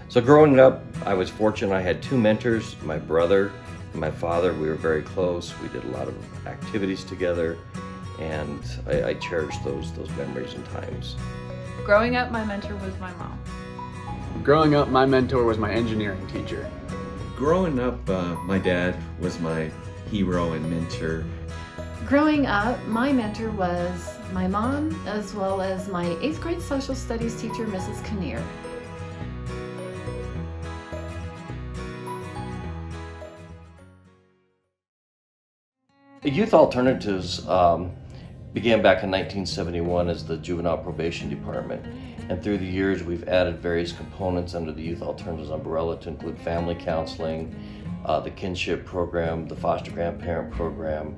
So growing up, I was fortunate. I had two mentors, my brother and my father. We were very close. We did a lot of activities together, and I cherish those memories and times. Growing up, my mentor was my mom. Growing up, my mentor was my engineering teacher. Growing up, my dad was my hero and mentor. Growing up, my mentor was my mom, as well as my 8th grade social studies teacher, Mrs. Kinnear. Youth Alternatives began back in 1971 as the Juvenile Probation Department, and through the years we've added various components under the Youth Alternatives umbrella to include family counseling, the kinship program, the foster grandparent program,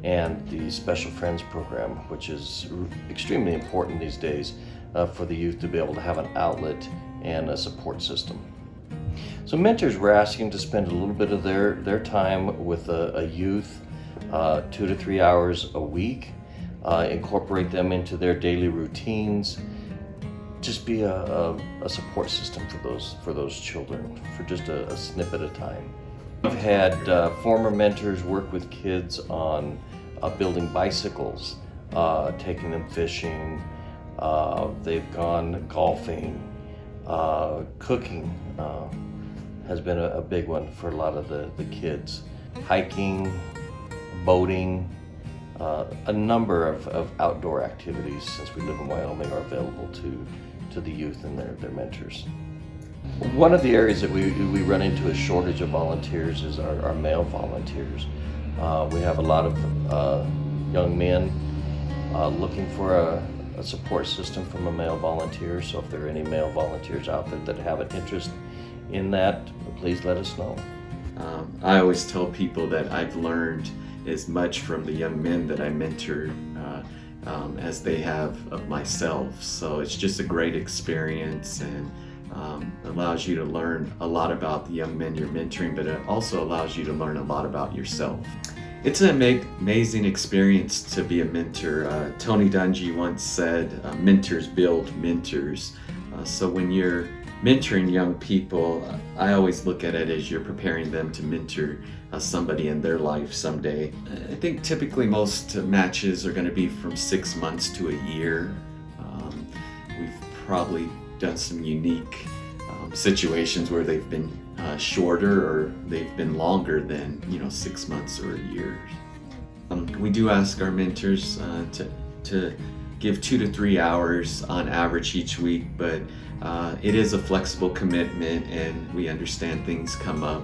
and the Special Friends program, which is extremely important these days for the youth to be able to have an outlet and a support system. So mentors, we're asking to spend a little bit of their time with a youth, 2 to 3 hours a week, incorporate them into their daily routines, just be a support system for those children for just a snippet of time. We've had former mentors work with kids on building bicycles, taking them fishing, they've gone golfing, cooking has been a big one for a lot of the kids, hiking, boating, a number of outdoor activities, since we live in Wyoming, are available to the youth and their mentors. One of the areas that we run into a shortage of volunteers is our male volunteers. We have a lot of young men looking for a support system from a male volunteer, so if there are any male volunteers out there that have an interest in that, please let us know. I always tell people that I've learned as much from the young men that I mentor as they have of myself. So it's just a great experience, and allows you to learn a lot about the young men you're mentoring, but it also allows you to learn a lot about yourself. It's an amazing experience to be a mentor. Tony Dungy once said, mentors build mentors. So when you're mentoring young people, I always look at it as you're preparing them to mentor somebody in their life someday. I think typically most matches are going to be from 6 months to a year. We've probably done some unique situations where they've been shorter or they've been longer than 6 months or a year. We do ask our mentors to give 2 to 3 hours on average each week, but it is a flexible commitment, and we understand things come up,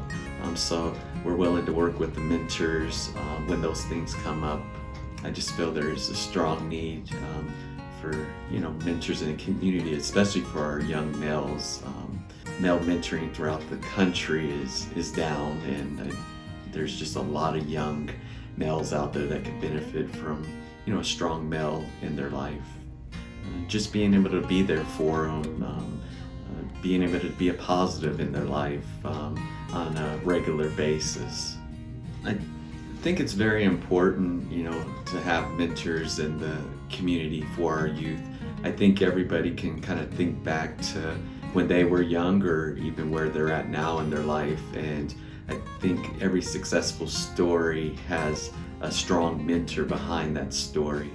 so we're willing to work with the mentors when those things come up. I just feel there's a strong need for mentors in the community, especially for our young males. Male mentoring throughout the country is down, and there's just a lot of young males out there that could benefit from a strong male in their life. Just being able to be there for them, being able to be a positive in their life on a regular basis. I think it's very important, to have mentors in the community for our youth. I think everybody can kind of think back to when they were young, or even where they're at now in their life, and I think every successful story has a strong mentor behind that story.